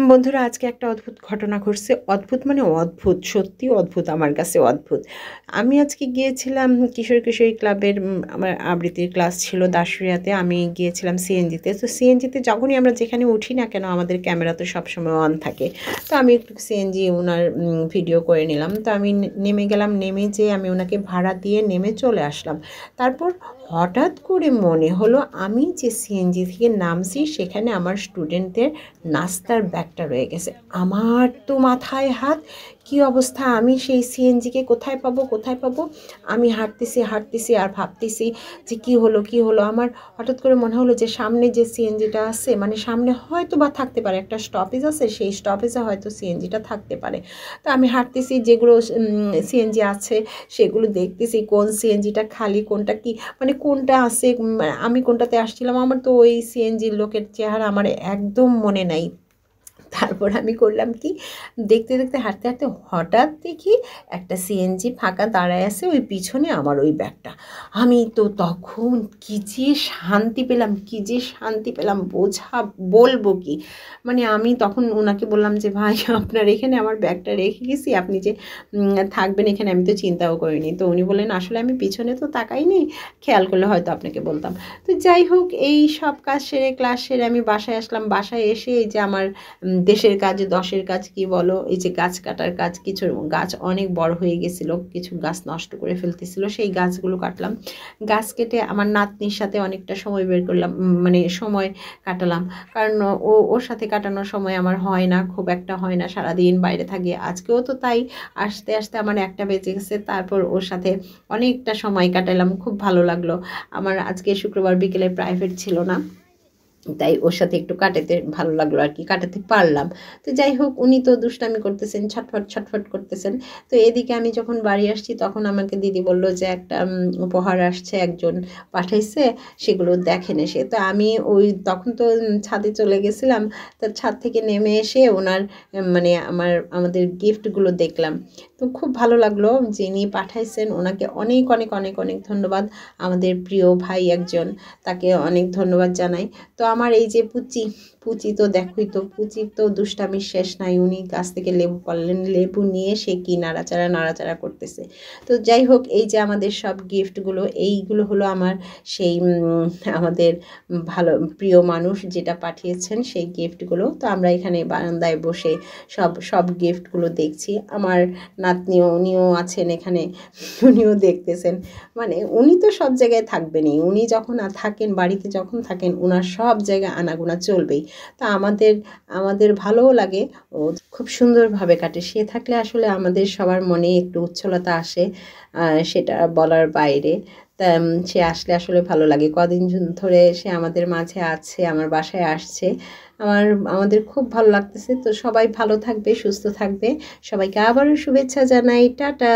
বন্ধুরা আজকে একটা অদ্ভুত ঘটনা ঘটছে। অদ্ভুত মানে অদ্ভুত, সত্যি অদ্ভুত, আমার কাছে অদ্ভুত। আমি আজকে গিয়েছিলাম কিশোর কিশোরী ক্লাবের আমার আবৃত্তির ক্লাস ছিল দাসুরিয়াতে। আমি গিয়েছিলাম সিএনজিতে। তো সিএনজিতে যখনই আমরা যেখানে উঠি না কেন আমাদের ক্যামেরা তো সবসময় অন থাকে। তো আমি একটু সিএনজি ওনার ভিডিও করে নিলাম। তো আমি নেমে গেলাম, নেমে যেয়ে আমি ওনাকে ভাড়া দিয়ে নেমে চলে আসলাম। তারপর হঠাৎ করে মনে হলো আমি যে সিএনজি থেকে নামছি সেখানে আমার স্টুডেন্টদের নাস্তার ব্যাগটা রয়ে গেছে। আমার তো মাথায় হাত, কি অবস্থা! আমি সেই সিএনজিকে কোথায় পাবো, কোথায় পাবো? আমি হাঁটতেছি আর ভাবতেছি যে কি হলো, কি হলো। আমার হঠাৎ করে মনে হলো যে সামনে যে সিএনজিটা আছে, মানে সামনে হয়তো বা থাকতে পারে, একটা স্টপেজ আছে, সেই স্টপেজে হয়তো সিএনজিটা থাকতে পারে। তো আমি হাঁটতেছি, যেগুলো সিএনজি আছে সেগুলো দেখতেছি, কোন সিএনজিটা খালি, কোনটা কি, মানে কোনটা আছে, আমি কোনটাতে আসছিলাম। আমার তো ওই সিএনজির লোকের চেহারা আমার একদম মনে নাই। তারপর আমি করলাম কি, দেখতে দেখতে হাঁটতে হাঁটতে হঠাৎ দেখি একটা সিএনজি ফাঁকা দাঁড়ায় আছে, ওই পিছনে আমার ওই ব্যাগটা। আমি তো তখন কি যে শান্তি পেলাম, কি যে শান্তি পেলাম, বলবো কি। মানে আমি তখন ওনাকে বললাম যে ভাই, আপনার এখানে আমার ব্যাগটা রেখে গেছি, আপনি যে থাকবেন এখানে আমি তো চিন্তাও করিনি। তো উনি বললেন আসলে আমি পিছনে তো তাকাইনি, খেয়াল করলে হয়তো আপনাকে বলতাম। তো যাই হোক, এই সব কাজ সেরে, ক্লাস সেরে আমি বাসায় আসলাম। বাসায় এসে এই যে আমার দেশের কাজ দশের কাজ কি বলো, এই যে গাছ কাটার কাজ, কিছু গাছ অনেক বড় হয়ে গেছিলো, কিছু গাছ নষ্ট করে ফেলতেছিল, সেই গাছগুলো কাটলাম। গাছ কেটে আমার নাতনির সাথে অনেকটা সময় বের করলাম, মানে সময় কাটালাম। কারণ ওর সাথে কাটানোর সময় আমার হয় না, খুব একটা হয় না, সারাদিন বাইরে থাকি। আজকেও তো তাই, আসতে আসতে আমার 1টা বেজে গেছে। তারপর ওর সাথে অনেকটা সময় কাটালাম, খুব ভালো লাগলো। আমার আজকে শুক্রবার বিকেলে প্রাইভেট ছিল না, তাই ওর সাথে একটু কাটাতে ভালো লাগলো আর কি, কাটাতে পারলাম। তো যাই হোক, উনি তো দুষ্টামি করতেছেন, ছটফট ছটফট করতেছেন। তো এদিকে আমি যখন বাড়ি আসছি তখন আমাকে দিদি বলল যে একটা উপহার আসছে, একজন পাঠাইছে, সেগুলো দেখেন এসে। তো আমি ওই তখন তো ছাদে চলে গেছিলাম। তো ছাদ থেকে নেমে এসে ওনার মানে আমাদের গিফটগুলো দেখলাম। তো খুব ভালো লাগলো, যিনি পাঠাইছেন ওনাকে অনেক অনেক অনেক অনেক ধন্যবাদ। আমাদের প্রিয় ভাই একজন, তাকে অনেক ধন্যবাদ জানাই। তো আমার এই যে পুচি তো দেখোই তো, পুচির তো দুষ্টামির শেষ নাই। উনি গাছ থেকে লেবু পারলেন, লেবু নিয়ে সে কি নাড়াচাড়া করতেছে। তো যাই হোক, এই যে আমাদের সব গিফটগুলো, এইগুলো হলো আমার সেই আমাদের ভালো প্রিয় মানুষ যেটা পাঠিয়েছেন সেই গিফটগুলো। তো আমরা এখানে বারান্দায় বসে সব গিফটগুলো দেখছি। আমার নাতনিও, উনিও আছেন এখানে, উনিও দেখতেছেন। মানে উনি তো সব জায়গায় থাকবেনই, উনি যখন থাকেন, বাড়িতে যখন থাকেন, ওনার সব জায়গায় আনাগোনা চলবেই। তা আমাদের ভালোও লাগে, ও খুব সুন্দরভাবে কাটে। সে থাকলে আসলে আমাদের সবার মনে একটু উচ্ছলতা আসে, সেটা বলার বাইরে। তা সে আসলে আসলে ভালো লাগে। কদিন ধরে সে আমাদের মাঝে আছে, আমার বাসায় আসছে। আমাদের খুব ভালো লাগতেছে। তো সবাই ভালো থাকবে, সুস্থ থাকবে। সবাইকে আবারও শুভেচ্ছা জানাই। টাটা।